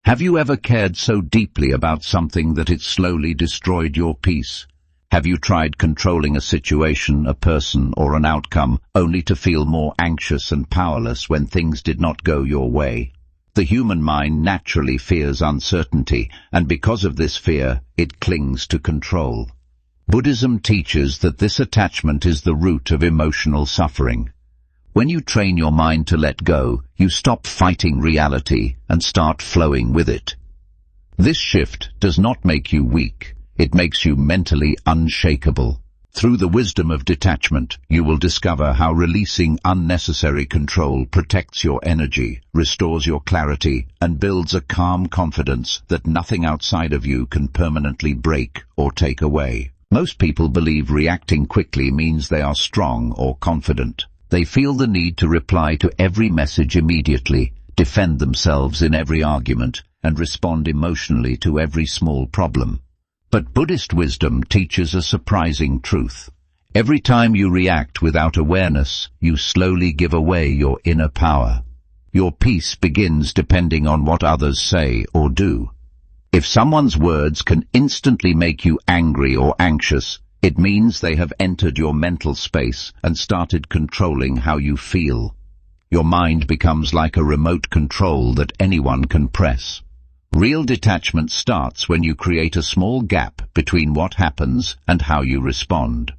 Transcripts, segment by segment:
Have you ever cared so deeply about something that it slowly destroyed your peace? Have you tried controlling a situation, a person, or an outcome, only to feel more anxious and powerless when things did not go your way? The human mind naturally fears uncertainty, and because of this fear, it clings to control. Buddhism teaches that this attachment is the root of emotional suffering. When you train your mind to let go, you stop fighting reality and start flowing with it. This shift does not make you weak. It makes you mentally unshakable. Through the wisdom of detachment, you will discover how releasing unnecessary control protects your energy, restores your clarity, and builds a calm confidence that nothing outside of you can permanently break or take away. Most people believe reacting quickly means they are strong or confident. They feel the need to reply to every message immediately, defend themselves in every argument, and respond emotionally to every small problem. But Buddhist wisdom teaches a surprising truth. Every time you react without awareness, you slowly give away your inner power. Your peace begins depending on what others say or do. If someone's words can instantly make you angry or anxious, it means they have entered your mental space and started controlling how you feel. Your mind becomes like a remote control that anyone can press. Real detachment starts when you create a small gap between what happens and how you respond.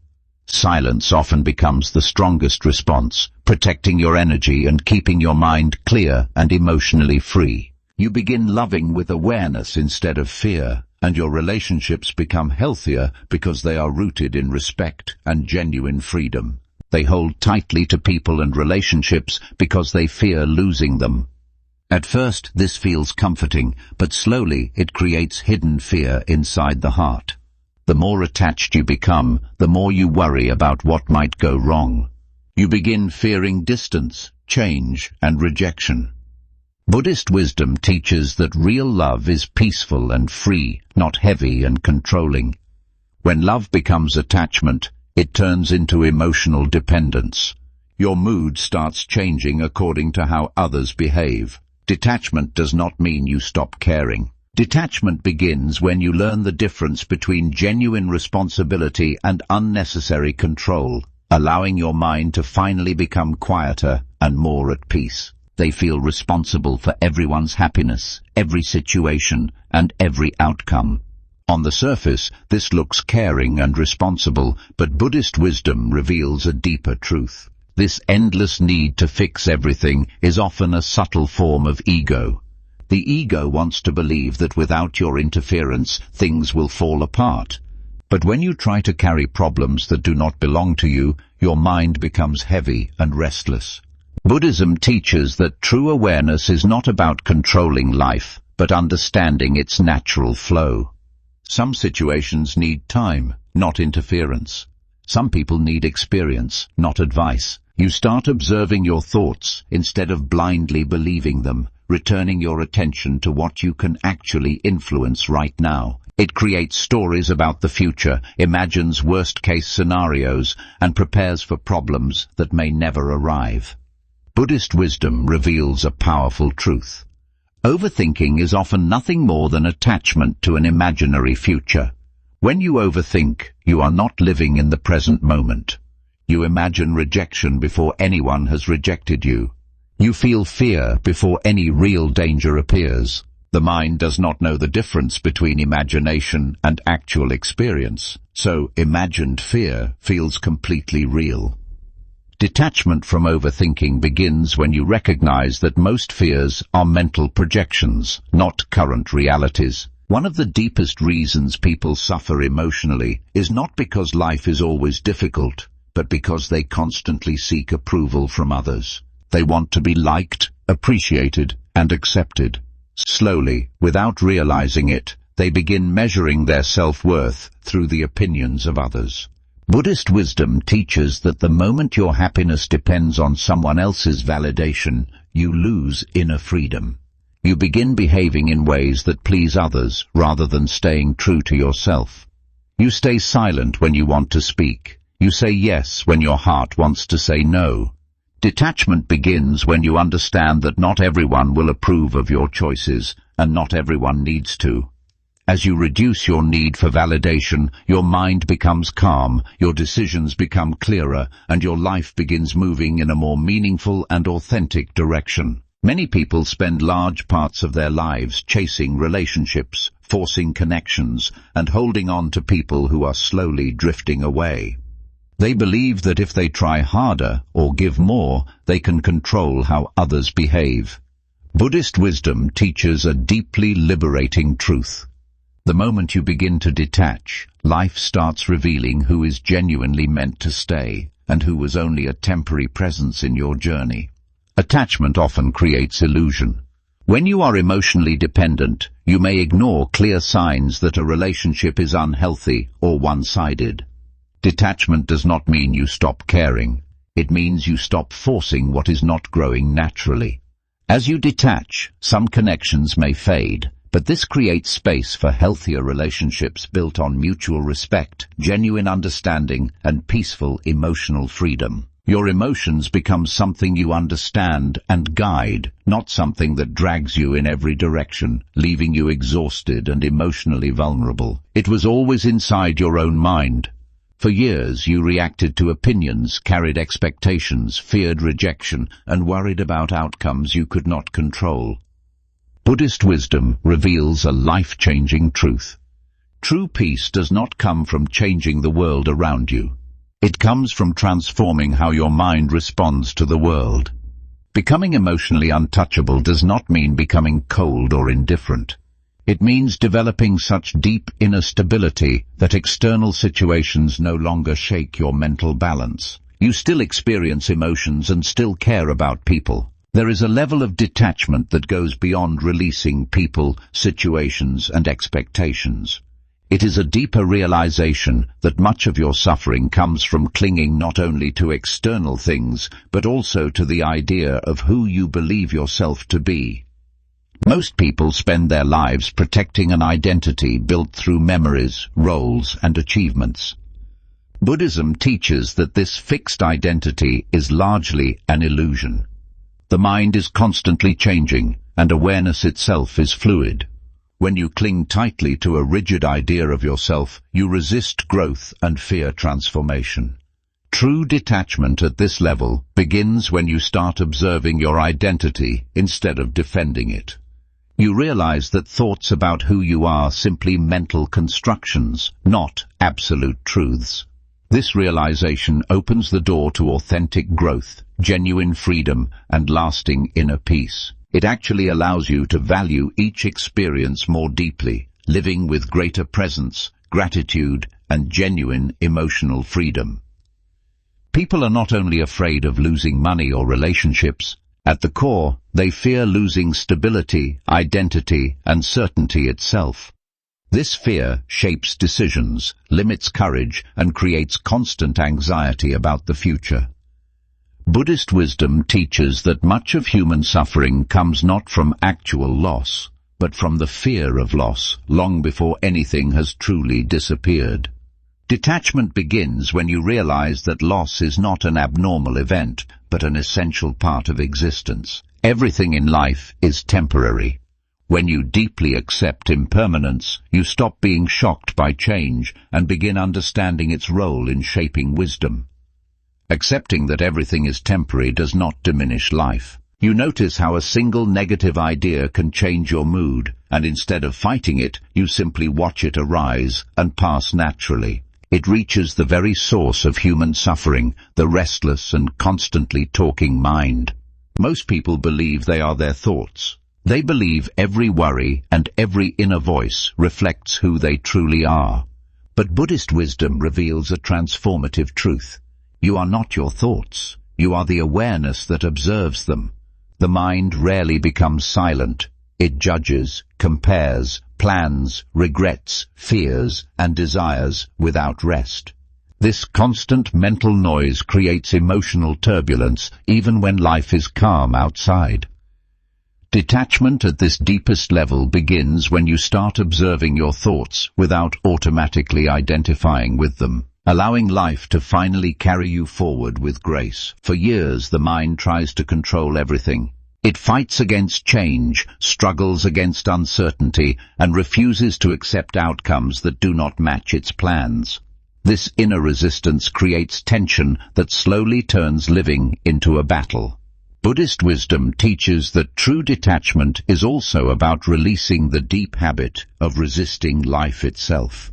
Silence often becomes the strongest response, protecting your energy and keeping your mind clear and emotionally free. You begin loving with awareness instead of fear, and your relationships become healthier because they are rooted in respect and genuine freedom. They hold tightly to people and relationships because they fear losing them. At first, this feels comforting, but slowly it creates hidden fear inside the heart. The more attached you become, the more you worry about what might go wrong. You begin fearing distance, change, and rejection. Buddhist wisdom teaches that real love is peaceful and free, not heavy and controlling. When love becomes attachment, it turns into emotional dependence. Your mood starts changing according to how others behave. Detachment does not mean you stop caring. Detachment begins when you learn the difference between genuine responsibility and unnecessary control, allowing your mind to finally become quieter and more at peace. They feel responsible for everyone's happiness, every situation, and every outcome. On the surface, this looks caring and responsible, but Buddhist wisdom reveals a deeper truth. This endless need to fix everything is often a subtle form of ego. The ego wants to believe that without your interference, things will fall apart. But when you try to carry problems that do not belong to you, your mind becomes heavy and restless. Buddhism teaches that true awareness is not about controlling life, but understanding its natural flow. Some situations need time, not interference. Some people need experience, not advice. You start observing your thoughts instead of blindly believing them, returning your attention to what you can actually influence right now. It creates stories about the future, imagines worst-case scenarios, and prepares for problems that may never arrive. Buddhist wisdom reveals a powerful truth. Overthinking is often nothing more than attachment to an imaginary future. When you overthink, you are not living in the present moment. You imagine rejection before anyone has rejected you. You feel fear before any real danger appears. The mind does not know the difference between imagination and actual experience, so imagined fear feels completely real. Detachment from overthinking begins when you recognize that most fears are mental projections, not current realities. One of the deepest reasons people suffer emotionally is not because life is always difficult, but because they constantly seek approval from others. They want to be liked, appreciated, and accepted. Slowly, without realizing it, they begin measuring their self-worth through the opinions of others. Buddhist wisdom teaches that the moment your happiness depends on someone else's validation, you lose inner freedom. You begin behaving in ways that please others rather than staying true to yourself. You stay silent when you want to speak. You say yes when your heart wants to say no. Detachment begins when you understand that not everyone will approve of your choices, and not everyone needs to. As you reduce your need for validation, your mind becomes calm, your decisions become clearer, and your life begins moving in a more meaningful and authentic direction. Many people spend large parts of their lives chasing relationships, forcing connections, and holding on to people who are slowly drifting away. They believe that if they try harder or give more, they can control how others behave. Buddhist wisdom teaches a deeply liberating truth. The moment you begin to detach, life starts revealing who is genuinely meant to stay, and who was only a temporary presence in your journey. Attachment often creates illusion. When you are emotionally dependent, you may ignore clear signs that a relationship is unhealthy or one-sided. Detachment does not mean you stop caring. It means you stop forcing what is not growing naturally. As you detach, some connections may fade, but this creates space for healthier relationships built on mutual respect, genuine understanding, and peaceful emotional freedom. Your emotions become something you understand and guide, not something that drags you in every direction, leaving you exhausted and emotionally vulnerable. It was always inside your own mind. For years you reacted to opinions, carried expectations, feared rejection, and worried about outcomes you could not control. Buddhist wisdom reveals a life-changing truth. True peace does not come from changing the world around you. It comes from transforming how your mind responds to the world. Becoming emotionally untouchable does not mean becoming cold or indifferent. It means developing such deep inner stability that external situations no longer shake your mental balance. You still experience emotions and still care about people. There is a level of detachment that goes beyond releasing people, situations, and expectations. It is a deeper realization that much of your suffering comes from clinging not only to external things, but also to the idea of who you believe yourself to be. Most people spend their lives protecting an identity built through memories, roles, and achievements. Buddhism teaches that this fixed identity is largely an illusion. The mind is constantly changing, and awareness itself is fluid. When you cling tightly to a rigid idea of yourself, you resist growth and fear transformation. True detachment at this level begins when you start observing your identity instead of defending it. You realize that thoughts about who you are simply mental constructions, not absolute truths. This realization opens the door to authentic growth, genuine freedom, and lasting inner peace. It actually allows you to value each experience more deeply, living with greater presence, gratitude, and genuine emotional freedom. People are not only afraid of losing money or relationships. At the core, they fear losing stability, identity, and certainty itself. This fear shapes decisions, limits courage, and creates constant anxiety about the future. Buddhist wisdom teaches that much of human suffering comes not from actual loss, but from the fear of loss, long before anything has truly disappeared. Detachment begins when you realize that loss is not an abnormal event, but an essential part of existence. Everything in life is temporary. When you deeply accept impermanence, you stop being shocked by change and begin understanding its role in shaping wisdom. Accepting that everything is temporary does not diminish life. You notice how a single negative idea can change your mood, and instead of fighting it, you simply watch it arise and pass naturally. It reaches the very source of human suffering, the restless and constantly talking mind. Most people believe they are their thoughts. They believe every worry and every inner voice reflects who they truly are. But Buddhist wisdom reveals a transformative truth. You are not your thoughts. You are the awareness that observes them. The mind rarely becomes silent. It judges, compares, plans, regrets, fears, and desires without rest. This constant mental noise creates emotional turbulence even when life is calm outside. Detachment at this deepest level begins when you start observing your thoughts without automatically identifying with them, allowing life to finally carry you forward with grace. For years, the mind tries to control everything. It fights against change, struggles against uncertainty, and refuses to accept outcomes that do not match its plans. This inner resistance creates tension that slowly turns living into a battle. Buddhist wisdom teaches that true detachment is also about releasing the deep habit of resisting life itself.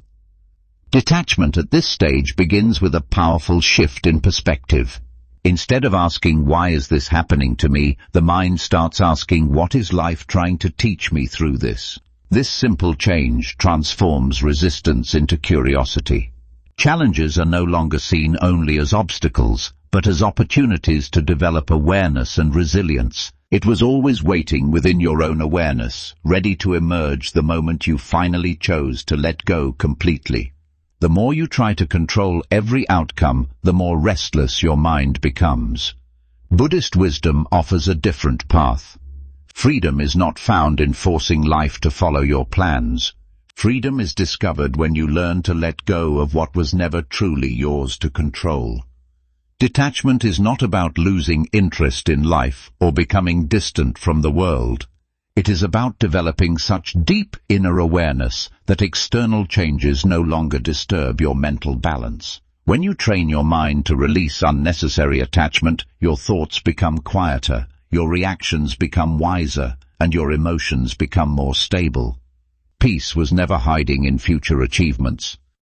Detachment at this stage begins with a powerful shift in perspective. Instead of asking, "Why is this happening to me?" the mind starts asking, "What is life trying to teach me through this?" This simple change transforms resistance into curiosity. Challenges are no longer seen only as obstacles, but as opportunities to develop awareness and resilience. It was always waiting within your own awareness, ready to emerge the moment you finally chose to let go completely. The more you try to control every outcome, the more restless your mind becomes. Buddhist wisdom offers a different path. Freedom is not found in forcing life to follow your plans. Freedom is discovered when you learn to let go of what was never truly yours to control. Detachment is not about losing interest in life or becoming distant from the world. It is about developing such deep inner awareness that external changes no longer disturb your mental balance. When you train your mind to release unnecessary attachment, your thoughts become quieter, your reactions become wiser, and your emotions become more stable. Peace was never hiding in future achievements.